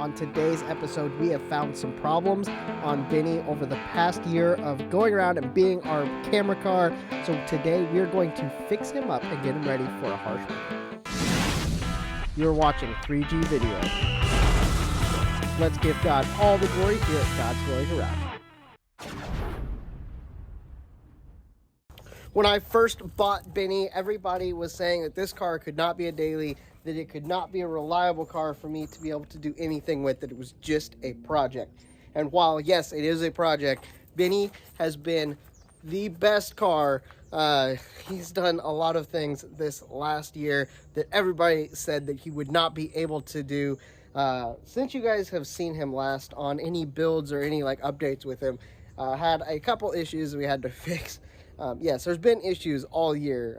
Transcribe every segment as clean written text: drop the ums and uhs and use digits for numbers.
On today's episode, we have found some problems on Benny over the past year of going around and being our camera car. So today we are going to fix him up and get him ready for a harsh one. You're watching 3G Video. Let's give God all the glory here at God's Glory Garage. When I first bought Benny, everybody was saying that this car could not be a daily, that it could not be a reliable car for me to be able to do anything with, that it was just a project. And while, yes, it is a project, Benny has been the best car. He's done a lot of things this last year that everybody said that he would not be able to do. Since you guys have seen him last on any builds or any like updates with him, had a couple issues we had to fix. Yes, there's been issues all year,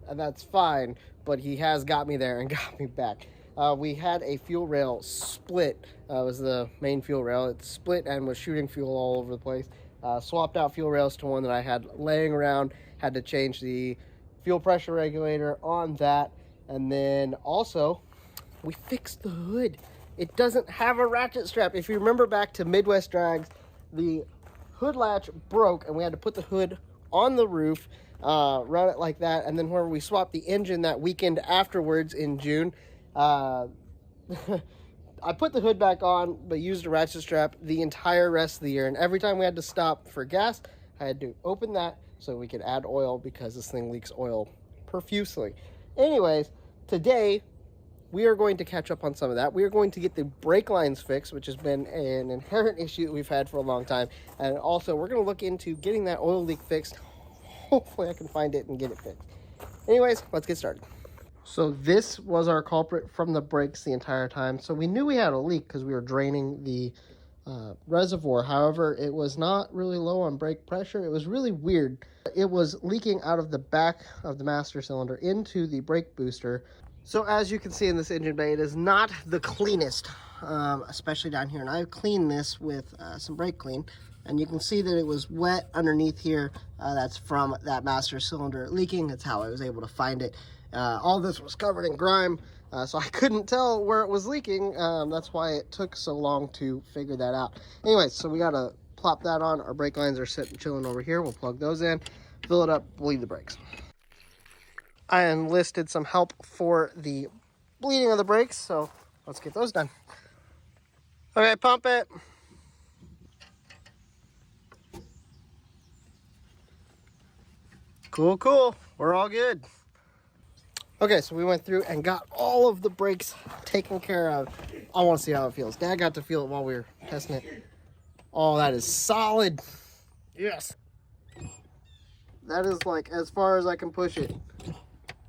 and that's fine, but he has got me there and got me back. We had a fuel rail split. Was the main fuel rail. It split and was shooting fuel all over the place. Swapped out fuel rails to one that I had laying around. Had to change the fuel pressure regulator on that. And then also, we fixed the hood. It doesn't have a ratchet strap. If you remember back to Midwest Drags, the hood latch broke and we had to put the hood on the roof, run it like that, and then when we swapped the engine that weekend afterwards in June, I put the hood back on but used a ratchet strap the entire rest of the year, and every time we had to stop for gas, I had to open that so we could add oil because this thing leaks oil profusely. Anyways, today we are going to catch up on some of that. We are going to get the brake lines fixed, which has been an inherent issue that we've had for a long time. And also, we're going to look into getting that oil leak fixed. Hopefully, I can find it and get it fixed. Anyways, let's get started. So this was our culprit from the brakes the entire time. So we knew we had a leak because we were draining the reservoir. However, it was not really low on brake pressure. It was really weird. It was leaking out of the back of the master cylinder into the brake booster. So as you can see in this engine bay, it is not the cleanest, especially down here. And I've cleaned this with some brake clean, and you can see that it was wet underneath here. That's from that master cylinder leaking. That's how I was able to find it. All this was covered in grime, so I couldn't tell where it was leaking. That's why it took so long to figure that out. Anyways, so we got to plop that on. Our brake lines are sitting chilling over here. We'll plug those in, fill it up, bleed the brakes. I enlisted some help for the bleeding of the brakes, so let's get those done. Okay, pump it. Cool, cool. We're all good. Okay, so we went through and got all of the brakes taken care of. I want to see how it feels. Dad got to feel it while we were testing it. Oh, that is solid. Yes. That is like as far as I can push it.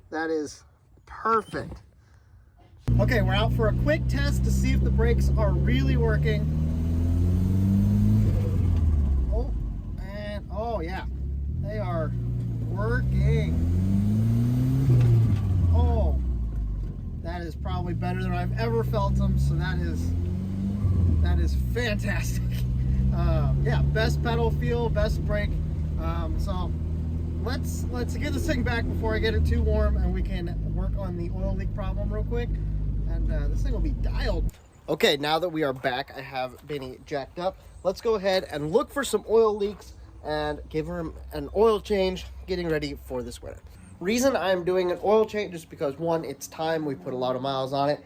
That is perfect. Okay, we're out for a quick test to see if the brakes are really working. Oh, and oh yeah, they are working. Oh, that is probably better than I've ever felt them, so that is fantastic. Yeah, best pedal feel, best brake. So let's get this thing back before I get it too warm, and we can work on the oil leak problem real quick, and this thing will be dialed. Okay, now that we are back, I have Benny jacked up. Let's go ahead and look for some oil leaks and give him an oil change, getting ready for this winter. Reason I'm doing an oil change is because, one, it's time. We put a lot of miles on it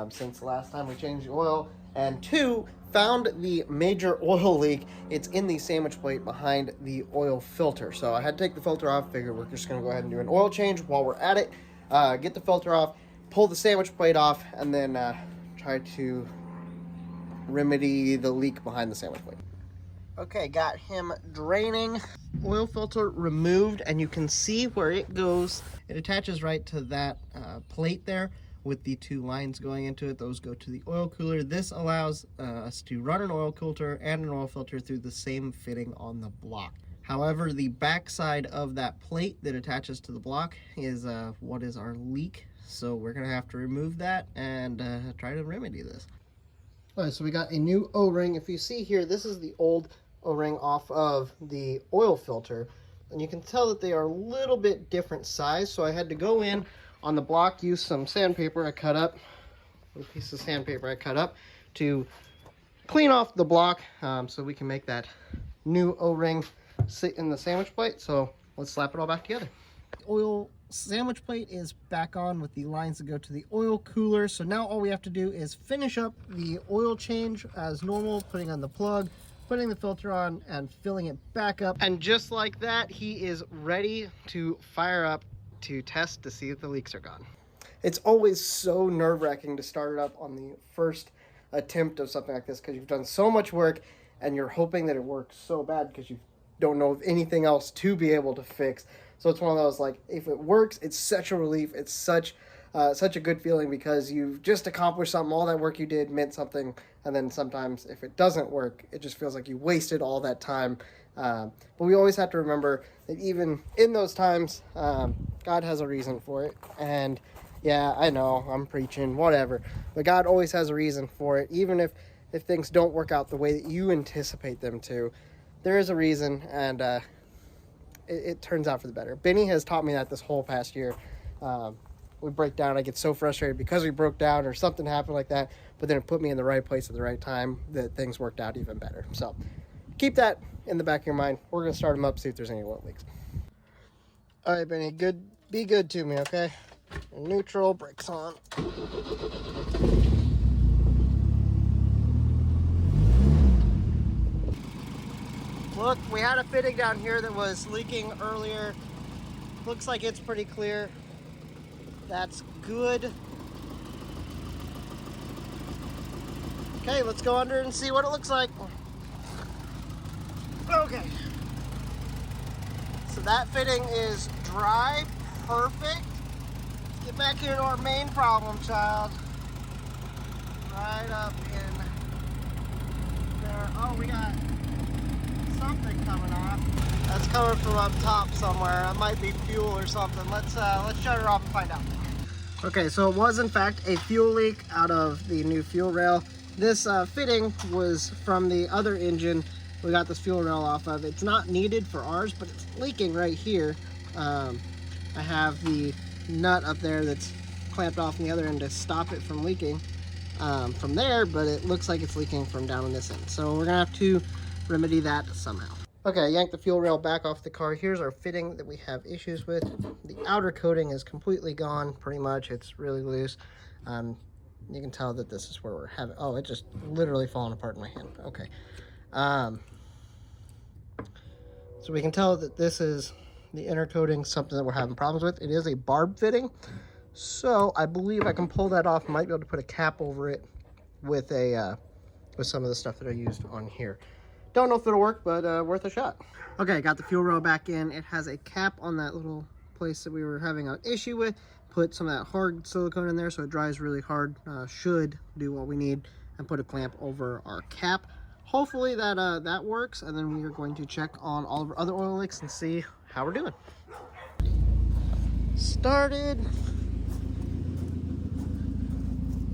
since the last time we changed the oil, and two, found the major oil leak. It's in the sandwich plate behind the oil filter. So I had to take the filter off. Figured we're just going to go ahead and do an oil change while we're at it. Get the filter off, pull the sandwich plate off, and then try to remedy the leak behind the sandwich plate. Okay, got him draining. Oil filter removed, and you can see where it goes. It attaches right to that plate there with the two lines going into it. Those go to the oil cooler. This allows us to run an oil filter and an oil filter through the same fitting on the block. However, the back side of that plate that attaches to the block is what is our leak. So we're gonna have to remove that and try to remedy this. All right, so we got a new O-ring. If you see here, this is the old O-ring off of the oil filter, and you can tell that they are a little bit different size. So I had to go in on the block, use some sandpaper I cut up, a piece of sandpaper I cut up, to clean off the block so we can make that new O-ring sit in the sandwich plate. So let's slap it all back together. Oil sandwich plate is back on with the lines that go to the oil cooler. So now all we have to do is finish up the oil change as normal, putting on the plug, putting the filter on, and filling it back up. And just like that, he is ready to fire up to test to see if the leaks are gone. It's always so nerve-wracking to start it up on the first attempt of something like this, because you've done so much work and you're hoping that it works so bad because you don't know of anything else to be able to fix. So it's one of those, like, if it works, it's such a relief. It's such a good feeling because you've just accomplished something. All that work you did meant something. And then sometimes if it doesn't work, it just feels like you wasted all that time. But we always have to remember that even in those times, God has a reason for it. And yeah, I know, I'm preaching, whatever. But God always has a reason for it. Even if things don't work out the way that you anticipate them to, there is a reason, and it turns out for the better. Benny has taught me that this whole past year. We break down, I get so frustrated because we broke down or something happened like that, but then it put me in the right place at the right time that things worked out even better. So keep that in the back of your mind. We're going to start them up, see if there's any oil leaks. All right, Benny, be good to me, okay? Neutral, brakes on. Look, we had a fitting down here that was leaking earlier. Looks like it's pretty clear. That's good. Okay, let's go under and see what it looks like. Okay. So that fitting is dry, perfect. Let's get back here to our main problem, child. Right up in there. Oh, we got something coming off. That's coming from up top somewhere. It might be fuel or something. Let's shut her off and find out. Okay, so it was in fact a fuel leak out of the new fuel rail. This fitting was from the other engine we got this fuel rail off of. It's not needed for ours, but it's leaking right here. I have the nut up there that's clamped off on the other end to stop it from leaking from there, but it looks like it's leaking from down on this end. So we're gonna have to remedy that somehow. Okay, yank the fuel rail back off the car. Here's our fitting that we have issues with. The outer coating is completely gone, pretty much. It's really loose. You can tell that this is where we're having, oh, it just literally falling apart in my hand. Okay. So we can tell that this is the inner coating, something that we're having problems with. It is a barb fitting. So I believe I can pull that off. Might be able to put a cap over it with some of the stuff that I used on here. Don't know if it'll work, but worth a shot. Okay, got the fuel rail back in. It has a cap on that little place that we were having an issue with. Put some of that hard silicone in there so it dries really hard. Should do what we need, and put a clamp over our cap. Hopefully that works, and then we are going to check on all of our other oil leaks and see how we're doing. Started.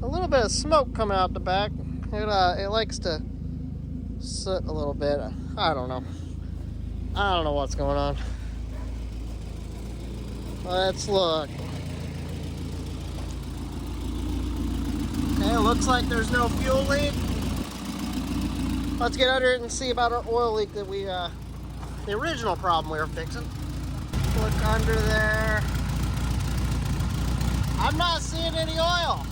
A little bit of smoke coming out the back. It likes to soot a little bit. I don't know what's going on. Let's look. Okay, it looks like there's no fuel leak. Let's get under it and see about our oil leak that the original problem we were fixing. Look under there. I'm not seeing any oil.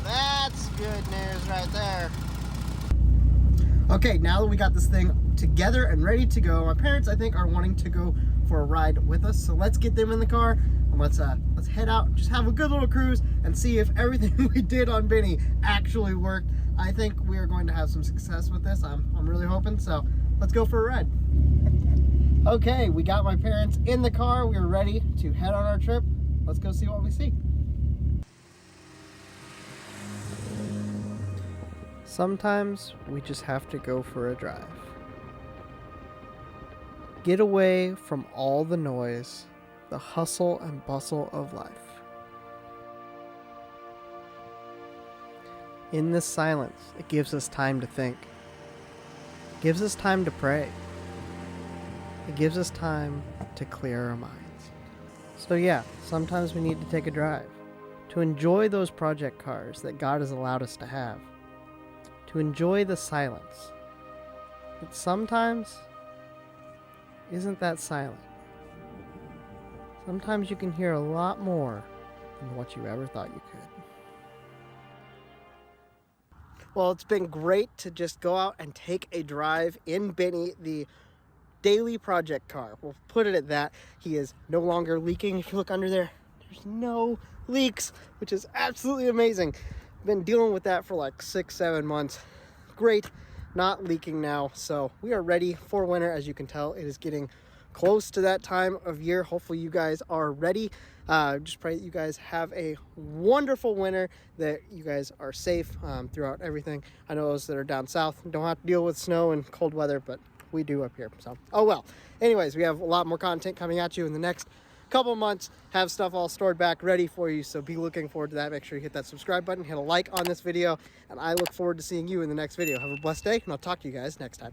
That's good news right there. Okay, now that we got this thing together and ready to go, my parents, I think, are wanting to go for a ride with us. So let's get them in the car and let's head out, just have a good little cruise and see if everything we did on Benny actually worked. I think we are going to have some success with this. I'm really hoping. So let's go for a ride. Okay, we got my parents in the car. We are ready to head on our trip. Let's go see what we see. Sometimes we just have to go for a drive. Get away from all the noise, the hustle and bustle of life. In this silence, it gives us time to think. It gives us time to pray. It gives us time to clear our minds. So yeah, sometimes we need to take a drive to enjoy those project cars that God has allowed us to have, to enjoy the silence that sometimes isn't that silent. Sometimes you can hear a lot more than what you ever thought you could. Well, it's been great to just go out and take a drive in Benny, the daily project car. We'll put it at that. He is no longer leaking. If you look under there, there's no leaks, which is absolutely amazing. Been dealing with that for like 6-7 months. Great, not leaking now. So we are ready for winter. As you can tell, it is getting close to that time of year. Hopefully you guys are ready. Just pray that you guys have a wonderful winter, that you guys are safe throughout everything. I know those that are down south don't have to deal with snow and cold weather, but we do up here. So, oh well. Anyways, we have a lot more content coming at you in the next couple months. Have stuff all stored back ready for you, so be looking forward to that. Make sure you hit that subscribe button, hit a like on this video, and I look forward to seeing you in the next video. Have a blessed day, and I'll talk to you guys next time.